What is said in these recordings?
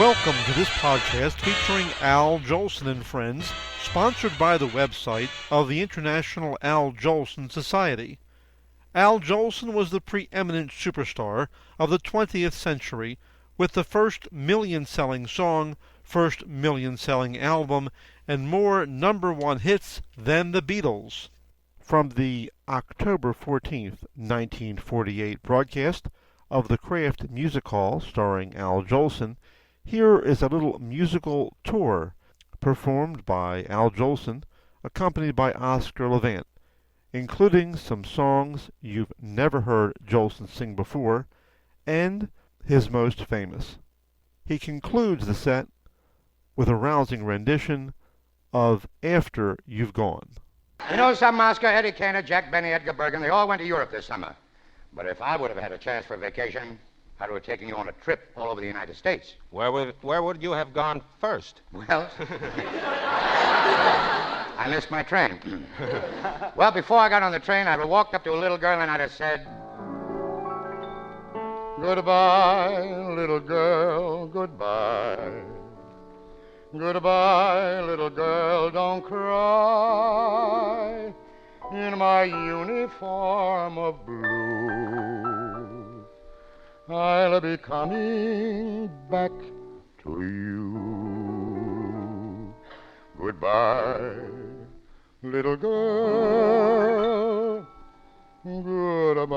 Welcome to this podcast featuring Al Jolson and Friends, sponsored by the website of the International Al Jolson Society. Al Jolson was the preeminent superstar of the 20th century with the first million-selling song, first million-selling album, and more number one hits than the Beatles. From the October 14th, 1948 broadcast of the Kraft Music Hall starring Al Jolson, here is a little musical tour performed by Al Jolson, accompanied by Oscar Levant, including some songs you've never heard Jolson sing before, and his most famous. He concludes the set with a rousing rendition of After You've Gone. You know something, Oscar? Eddie Cantor, Jack Benny, Edgar Bergen, they all went to Europe this summer. But if I would have had a chance for a vacation, I'd have taken you on a trip all over the United States. Where would you have gone first? Well, I missed my train. Well, before I got on the train, I'd have walked up to a little girl and I'd have said, "Goodbye, little girl, goodbye. Goodbye, little girl, don't cry. In my uniform of blue, I'll be coming back to you. Goodbye, little girl, goodbye."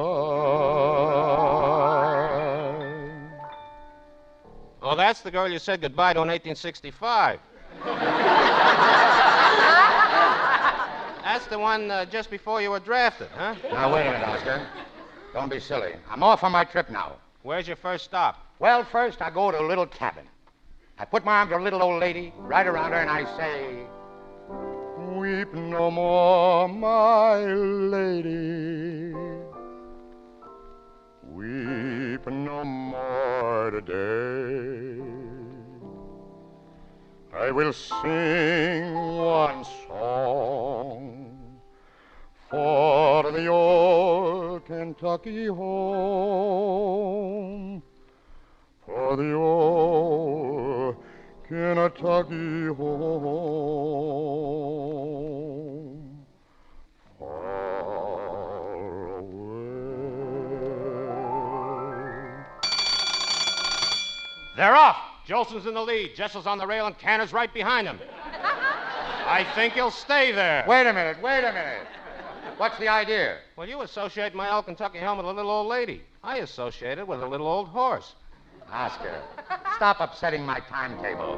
Oh, that's the girl you said goodbye to in 1865. That's the one just before you were drafted, huh? Now, wait a minute, Oscar. Don't be silly. I'm off on my trip now. Where's your first stop? Well, first I go to a little cabin. I put my arm to a little old lady, right around her, and I say, "Weep no more, my lady. Weep no more today. I will sing one song for the old Kentucky home, for the old Kentucky home, far away." They're off. Jolson's in the lead. Jessel's on the rail and Cantor's right behind him. I think he'll stay there. Wait a minute. What's the idea? Well, you associate my old Kentucky helmet with a little old lady. I associate it with a little old horse. Oscar, stop upsetting my timetable.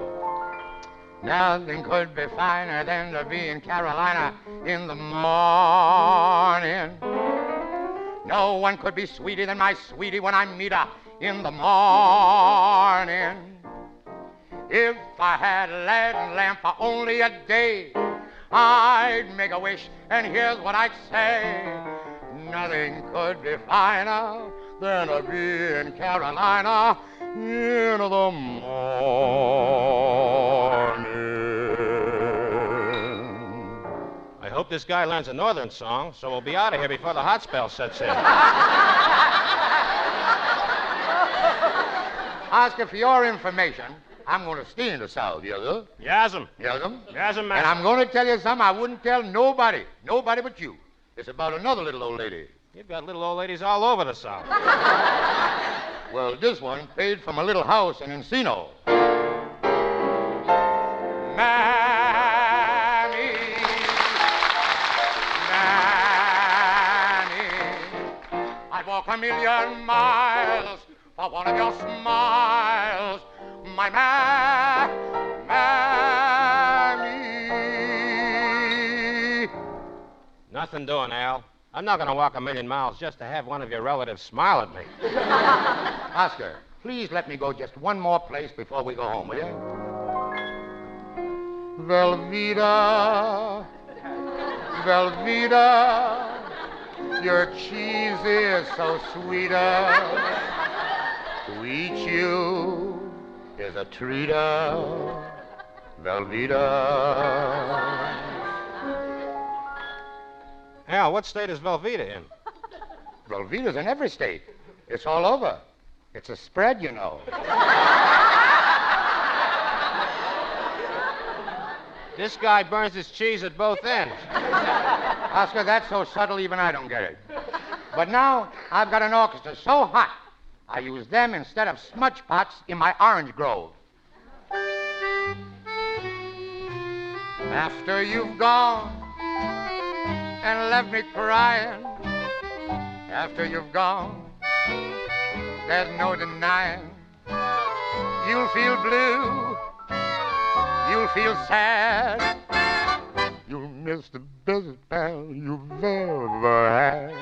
Nothing could be finer than to be in Carolina in the morning. No one could be sweeter than my sweetie when I meet her in the morning. If I had a lead lamp for only a day, I'd make a wish, and here's what I'd say. Nothing could be finer than to be in Carolina in the morning. I hope this guy learns a northern song, so we'll be out of here before the hot spell sets in. Oscar, for your information, I'm going to stay in the South, yes, Yasm. Yes, Yasm, man. And I'm going to tell you something I wouldn't tell nobody but you. It's about another little old lady. You've got little old ladies all over the South. Well, this one paid from a little house in Encino. Mammy, I'd walk a million miles for one of your smiles, my mammy. Nothing doing, Al. I'm not going to walk a million miles just to have one of your relatives smile at me. Oscar, please let me go just one more place before we go home, will you? Velveeta, Velveeta, your cheese is so sweeter. To eat you is a treater, Velveeta. Al, what state is Velveeta in? Velveeta's in every state. It's all over. It's a spread, you know. This guy burns his cheese at both ends. Oscar, that's so subtle even I don't get it. But now I've got an orchestra so hot, I use them instead of smudge pots in my orange grove. After you've gone and left me crying, after you've gone, there's no denying. You'll feel blue, you'll feel sad, you'll miss the best pal you've ever had.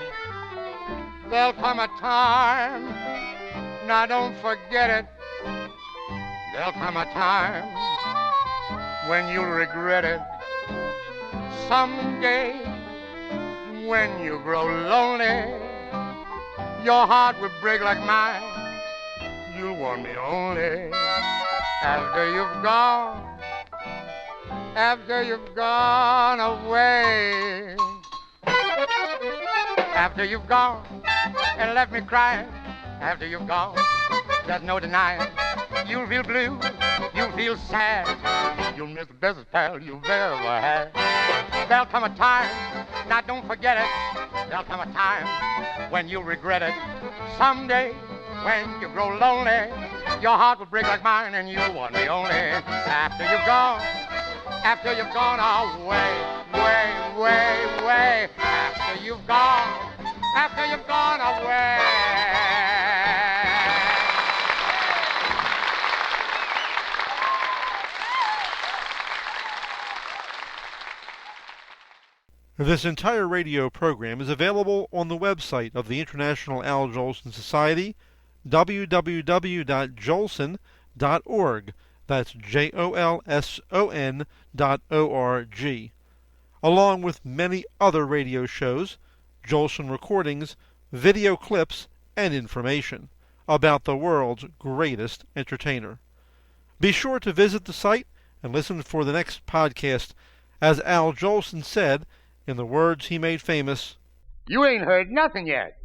There'll come a time, now don't forget it, there'll come a time when you'll regret it. Someday, when you grow lonely, your heart will break like mine. You'll want me only after you've gone away. After you've gone and left me crying, after you've gone, there's no denying. You'll feel blue, you'll feel sad, you'll miss the best pal you've ever had. There'll come a time, now don't forget it, there'll come a time when you'll regret it. Someday, when you grow lonely, your heart will break like mine and you'll want me only after you've gone away, way, after you've gone away. This entire radio program is available on the website of the International Al Jolson Society, www.jolson.org. That's JOLSON.org. Along with many other radio shows, Jolson recordings, video clips, and information about the world's greatest entertainer. Be sure to visit the site and listen for the next podcast. As Al Jolson said, in the words he made famous, You ain't heard nothing yet.